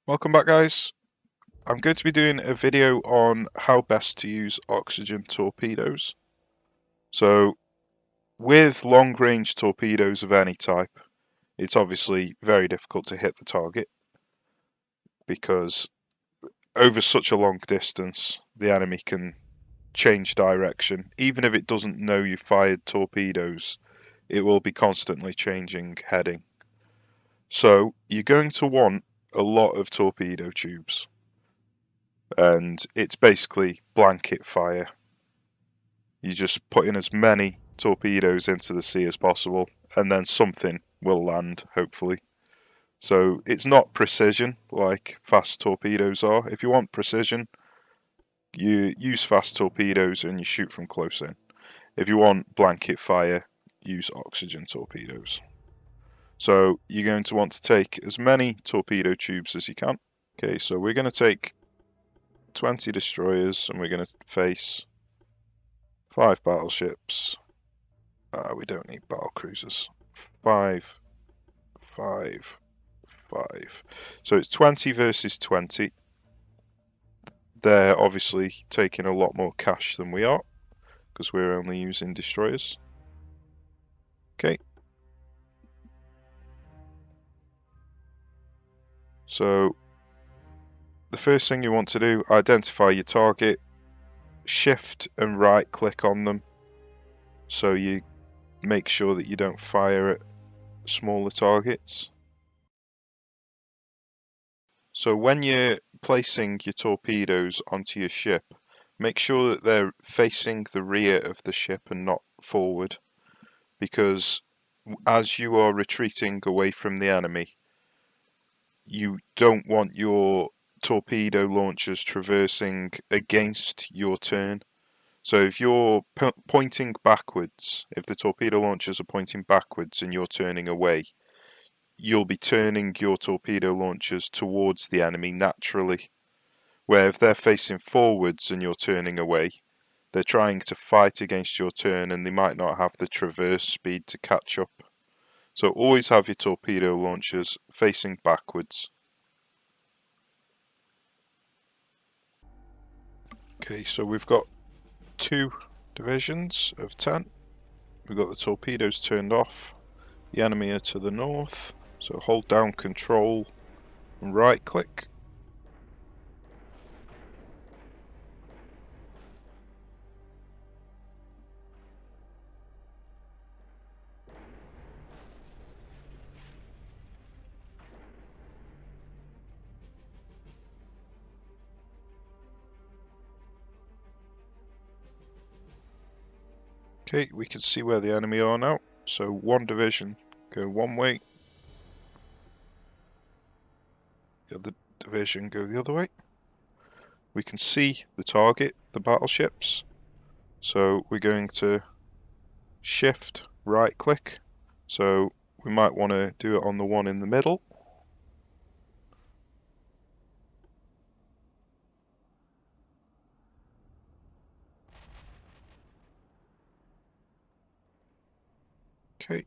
Welcome back, guys. I'm going to be doing a video on how best to use oxygen torpedoes. So with long-range torpedoes of any type, it's obviously very difficult to hit the target because over such a long distance the enemy can change direction. Even if it doesn't know you fired torpedoes, it will be constantly changing heading. So you're going to want a lot of torpedo tubes, and it's basically blanket fire. You just put in as many torpedoes into the sea as possible, and then something will land, hopefully. So it's not precision like fast torpedoes are. If you want precision, you use fast torpedoes and you shoot from close in. If you want blanket fire, use oxygen torpedoes. So you're going to want to take as many torpedo tubes as you can. Okay, so we're going to take 20 destroyers and we're going to face 5 battleships. We don't need battle cruisers. 5, 5, 5. So it's 20 versus 20. They're obviously taking a lot more cash than we are, because we're only using destroyers. Okay. So the first thing you want to do, identify your target, shift and right click on them, so you make sure that you don't fire at smaller targets. So when you're placing your torpedoes onto your ship, make sure that they're facing the rear of the ship and not forward, because as you are retreating away from the enemy, you don't want your torpedo launchers traversing against your turn. So if you're pointing backwards, if the torpedo launchers are pointing backwards and you're turning away, you'll be turning your torpedo launchers towards the enemy naturally. Where if they're facing forwards and you're turning away, they're trying to fight against your turn and they might not have the traverse speed to catch up. So always have your torpedo launchers facing backwards. Okay, so we've got 2 divisions of 10. We've got the torpedoes turned off. The enemy are to the north. So hold down control and right click. Okay, we can see where the enemy are now. So one division go one way, the other division go the other way. We can see the target, the battleships. So we're going to shift right click. So we might want to do it on the one in the middle. Okay.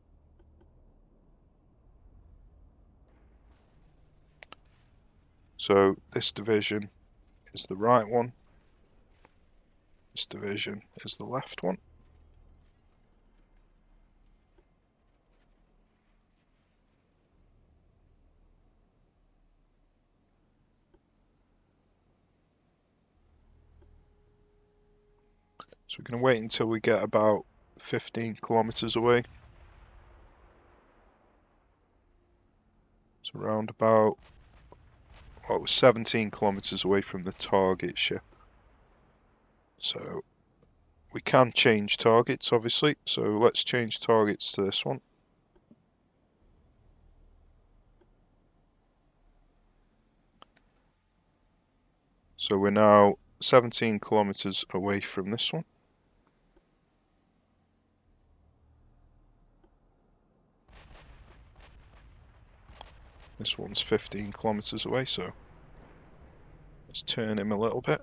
So this division is the right one. This division is the left one. So we're going to wait until we get about 15 kilometers away. So around about 17 kilometers away from the target ship. So we can change targets, obviously. So let's change targets to this one. So we're now 17 kilometers away from this one. This one's 15 kilometers away, so let's turn him a little bit.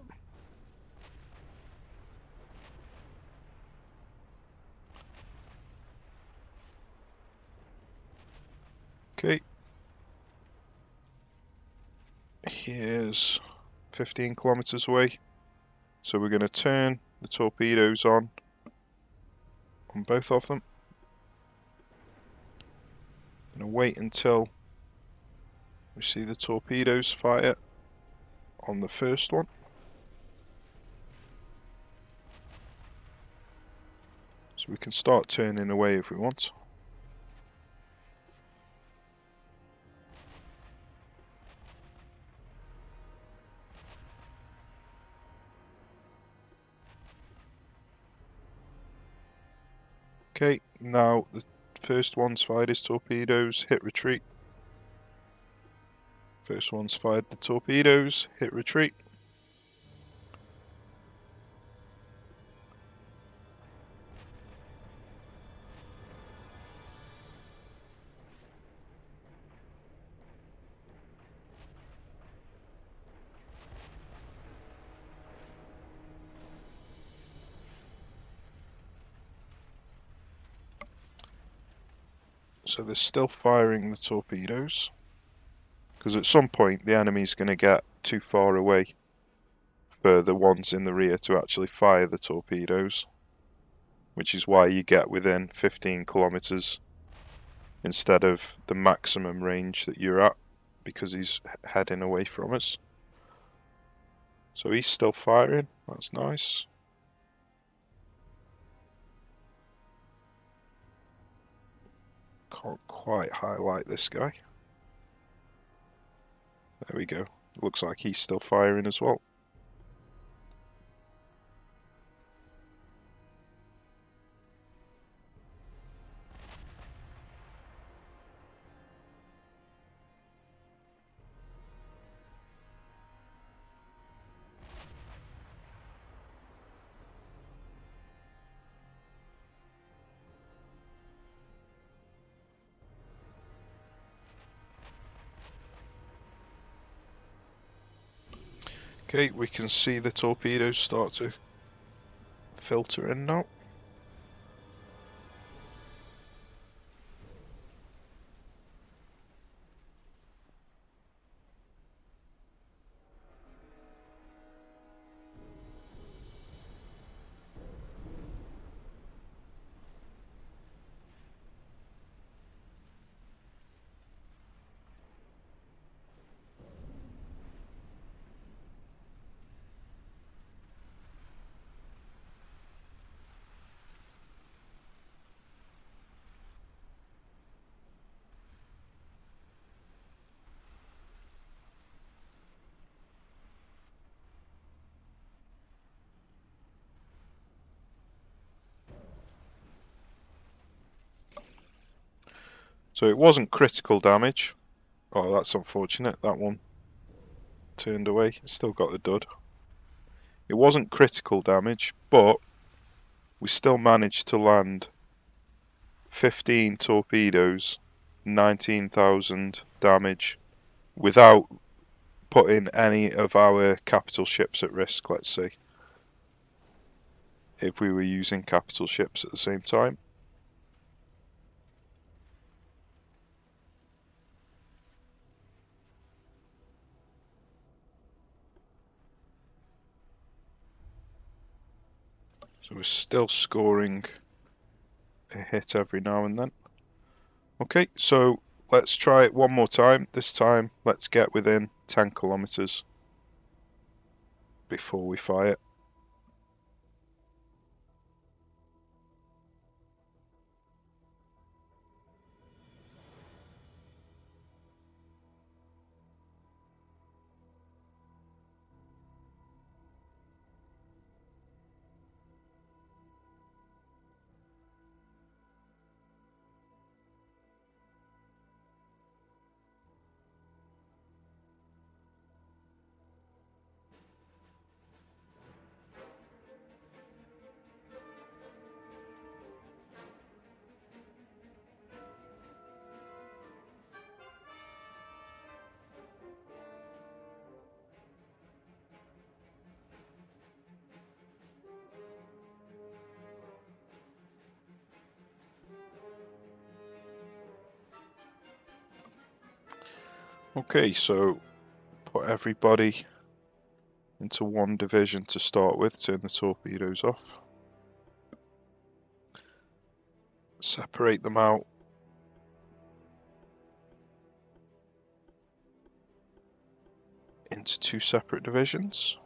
Okay. here's 15 kilometers away. So we're going to turn the torpedoes on both of them. I'm going to wait until we see the torpedoes fire on the first one. So we can start turning away if we want. Okay, now the first one's fired his torpedoes, hit retreat. First one's fired the torpedoes, hit retreat. So they're still firing the torpedoes, because at some point the enemy's going to get too far away for the ones in the rear to actually fire the torpedoes, which is why you get within 15 kilometers instead of the maximum range that you're at, because he's heading away from us. So he's still firing, that's nice. Can't quite highlight this guy. There we go. Looks like he's still firing as well. Okay, we can see the torpedoes start to filter in now. So it wasn't critical damage. Oh, that's unfortunate. That one turned away. Still got the dud. It wasn't critical damage, but we still managed to land 15 torpedoes, 19,000 damage, without putting any of our capital ships at risk, let's say, if we were using capital ships at the same time. So we're still scoring a hit every now and then. Okay, so let's try it one more time. This time, let's get within 10 kilometers before we fire. Okay, so put everybody into one division to start with, turn the torpedoes off. Separate them out. Into two separate divisions.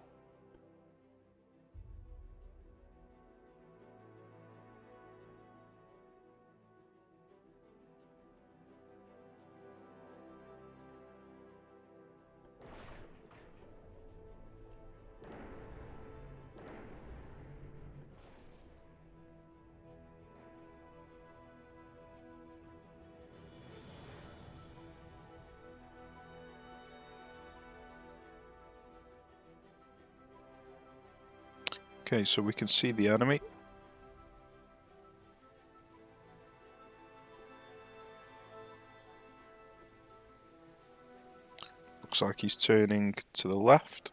Okay, so we can see the enemy. Looks like he's turning to the left.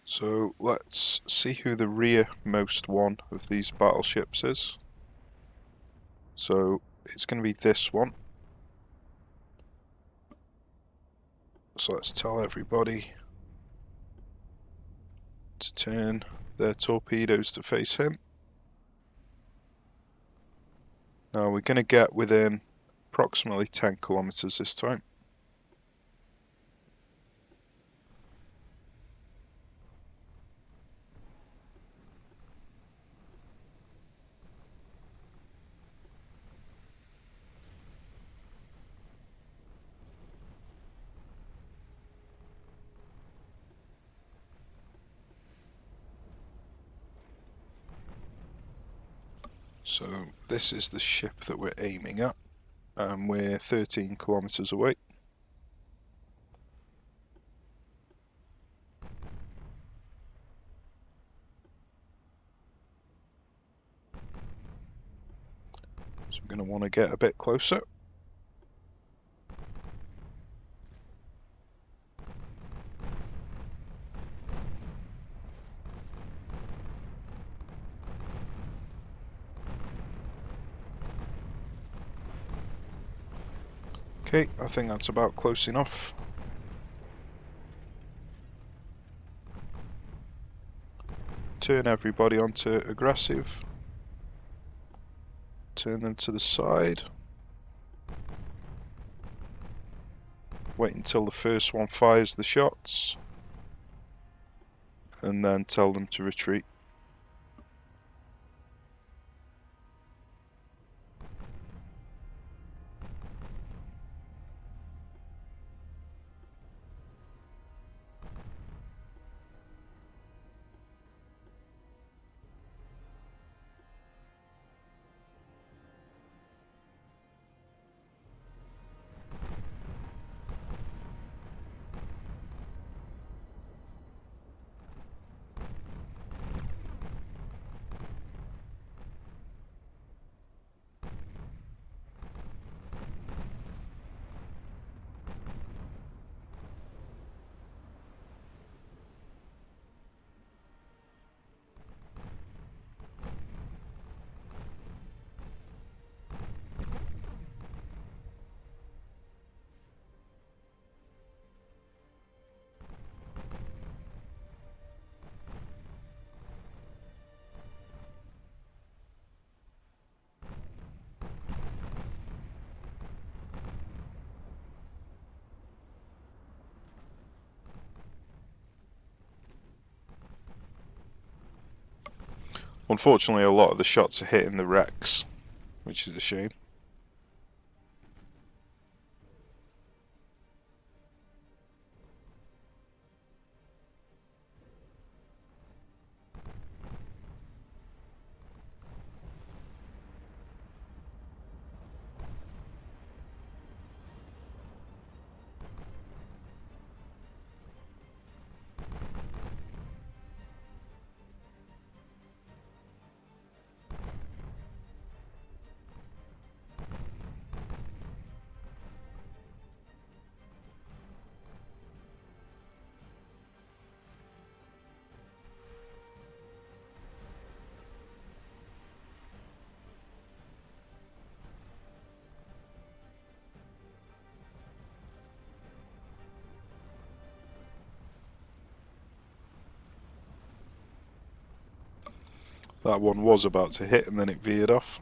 So let's see who the rearmost one of these battleships is. So it's going to be this one. So let's tell everybody to turn their torpedoes to face him. Now we're going to get within approximately 10 kilometers this time. So this is the ship that we're aiming at, and we're 13 kilometers away. So we're going to want to get a bit closer. Okay, I think that's about close enough. Turn everybody onto aggressive. Turn them to the side. Wait until the first one fires the shots. And then tell them to retreat. Unfortunately, a lot of the shots are hitting the wrecks, which is a shame. That one was about to hit and then it veered off.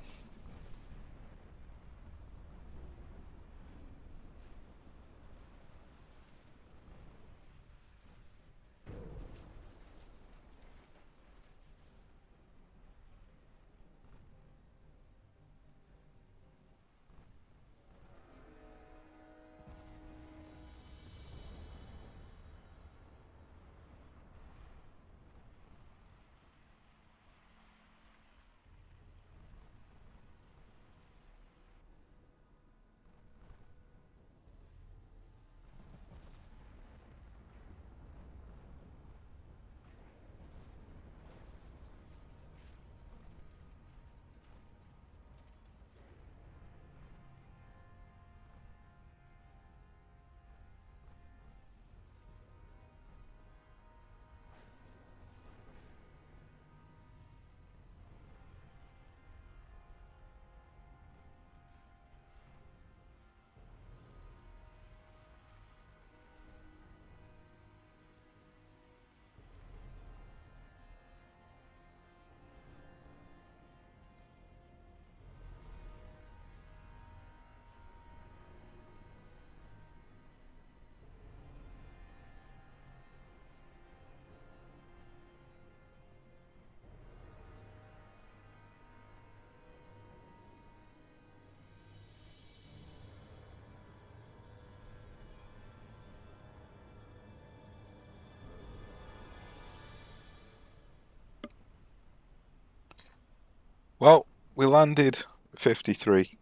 Well, we landed 53.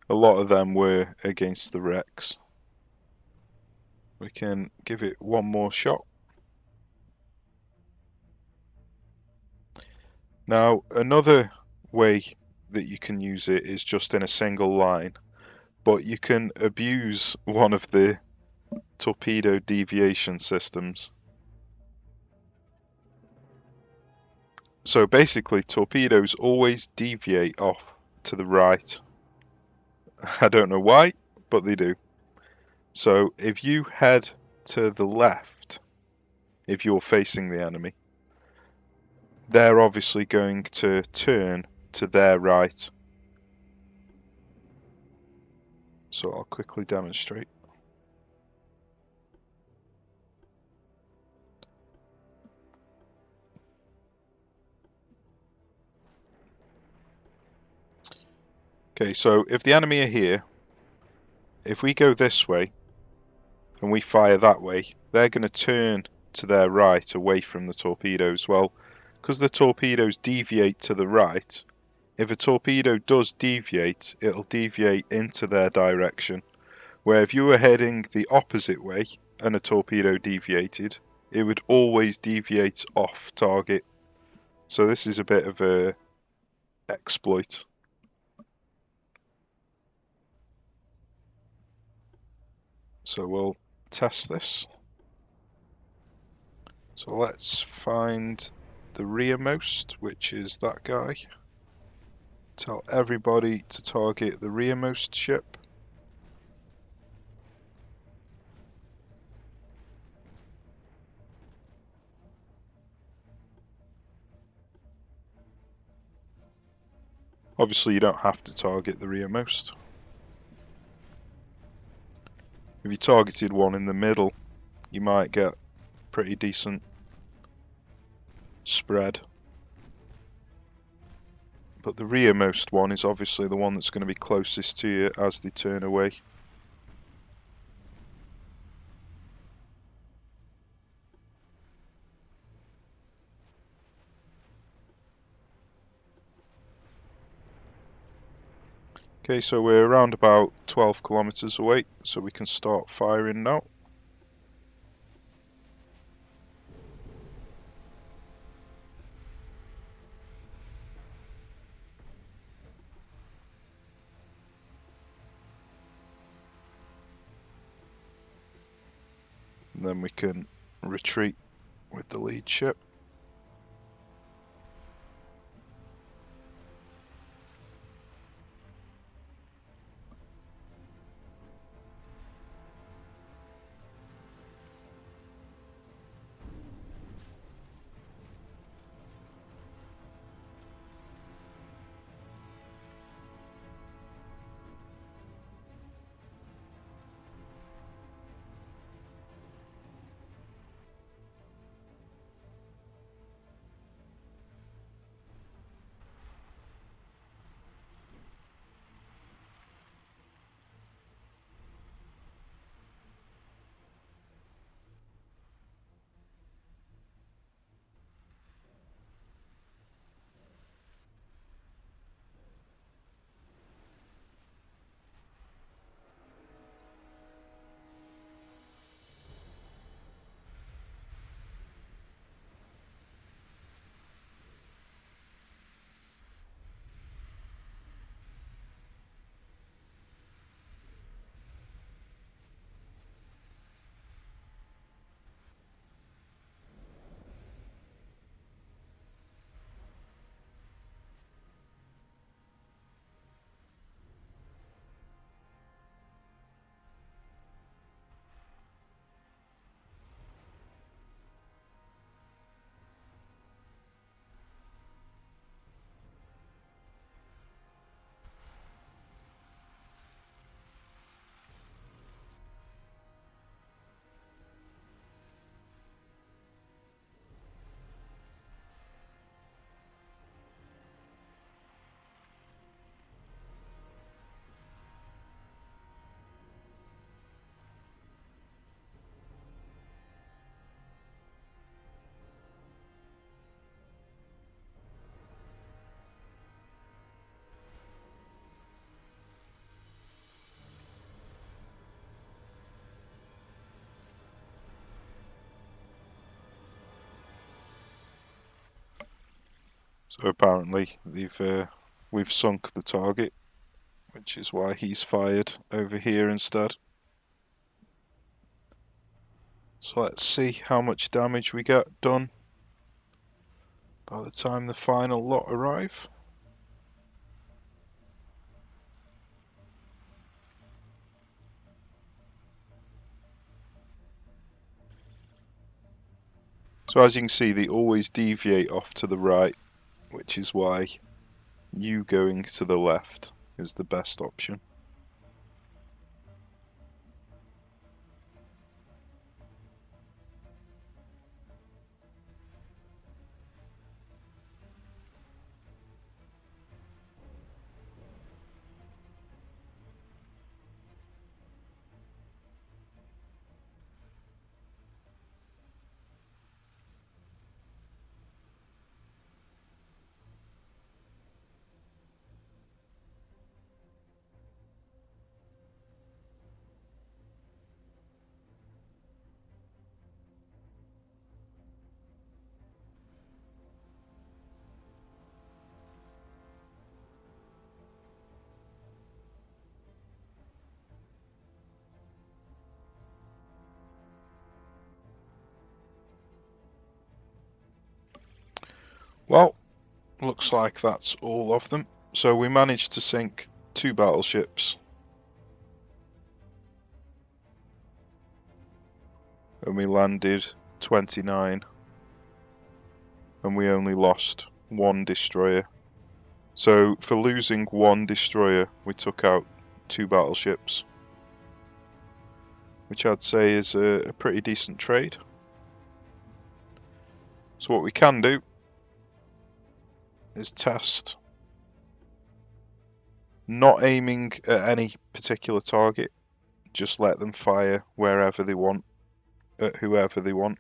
A lot of them were against the wrecks. We can give it one more shot. Now, another way that you can use it is just in a single line, but you can abuse one of the torpedo deviation systems. So basically, torpedoes always deviate off to the right. I don't know why, but they do. So if you head to the left, if you're facing the enemy, they're obviously going to turn to their right. So I'll quickly demonstrate. Okay, so if the enemy are here, if we go this way and we fire that way, they're going to turn to their right away from the torpedoes. Well, because the torpedoes deviate to the right, if a torpedo does deviate, it'll deviate into their direction. Where if you were heading the opposite way and a torpedo deviated, it would always deviate off target. So this is a bit of a exploit. So we'll test this. So let's find the rearmost, which is that guy. Tell everybody to target the rearmost ship. Obviously you don't have to target the rearmost. If you targeted one in the middle, you might get pretty decent spread. But the rearmost one is obviously the one that's going to be closest to you as they turn away. Okay, so we're around about 12 kilometers away, so we can start firing now. And then we can retreat with the lead ship. So apparently we've sunk the target, which is why he's fired over here instead. So let's see how much damage we get done by the time the final lot arrive. So as you can see, they always deviate off to the right, which is why you going to the left is the best option. Well, looks like that's all of them. So we managed to sink 2 battleships. And we landed 29. And we only lost 1 destroyer. So for losing 1 destroyer, we took out 2 battleships, which I'd say is a pretty decent trade. So what we can do is test not aiming at any particular target, just let them fire wherever they want, at whoever they want.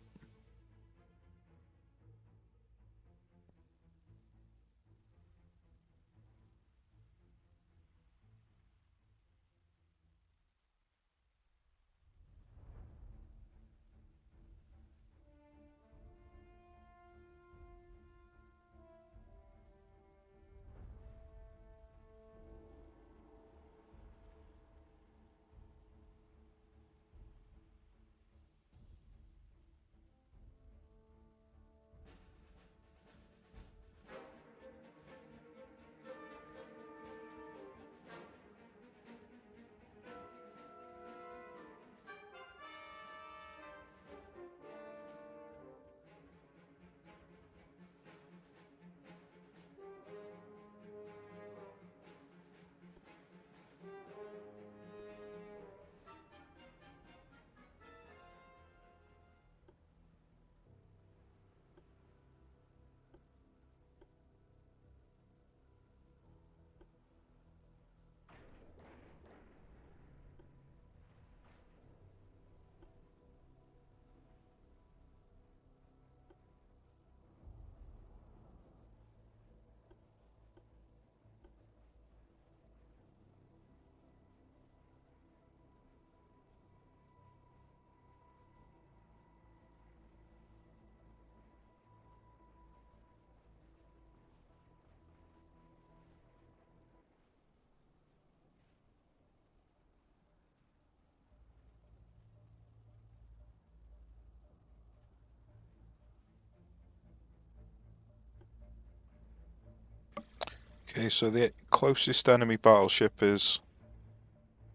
Okay, so the closest enemy battleship is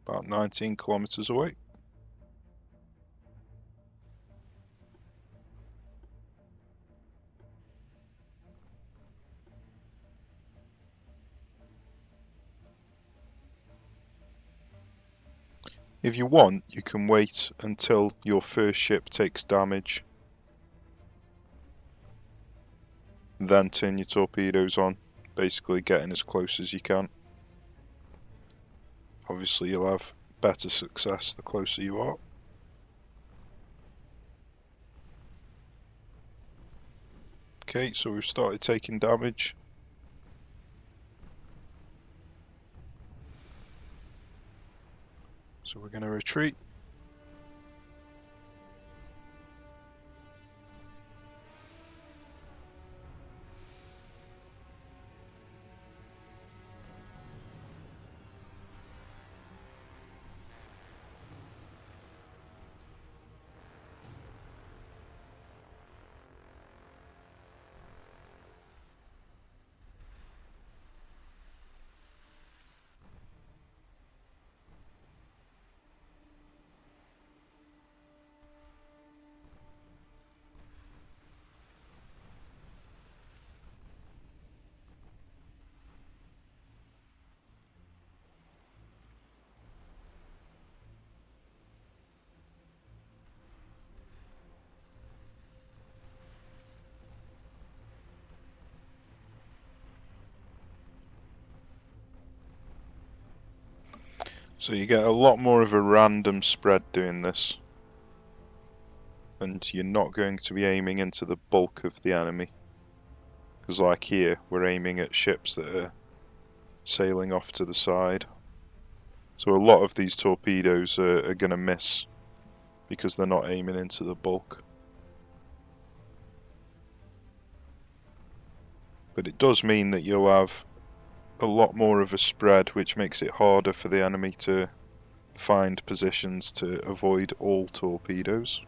about 19 kilometers away. If you want, you can wait until your first ship takes damage, then turn your torpedoes on, basically getting as close as you can. Obviously you'll have better success the closer you are. Okay, so we've started taking damage. So we're going to retreat. So you get a lot more of a random spread doing this. And you're not going to be aiming into the bulk of the enemy. Because like here, we're aiming at ships that are sailing off to the side. So a lot of these torpedoes are going to miss because they're not aiming into the bulk. But it does mean that you'll have a lot more of a spread, which makes it harder for the enemy to find positions to avoid all torpedoes.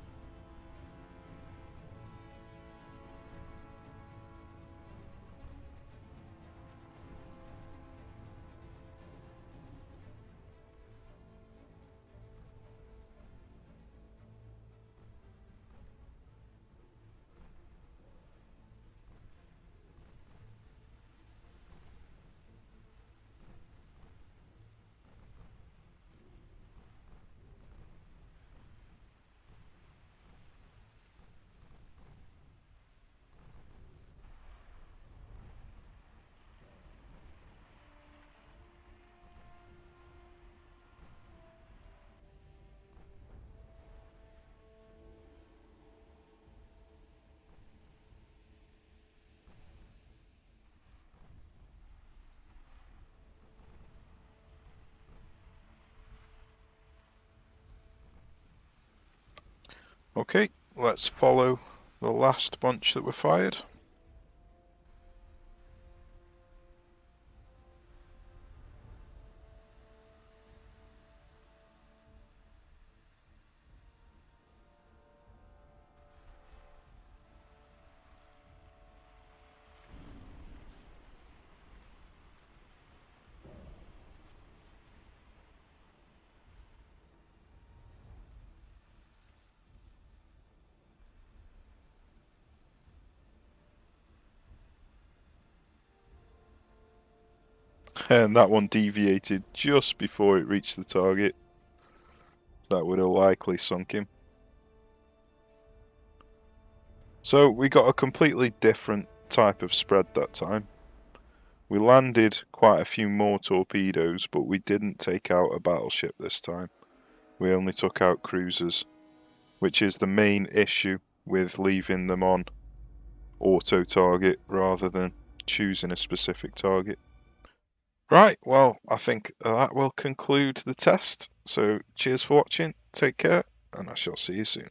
Okay, let's follow the last bunch that were fired. And that one deviated just before it reached the target. That would have likely sunk him. So we got a completely different type of spread that time. We landed quite a few more torpedoes, but we didn't take out a battleship this time. We only took out cruisers, which is the main issue with leaving them on auto target rather than choosing a specific target. Right, well, I think that will conclude the test. So cheers for watching, take care, and I shall see you soon.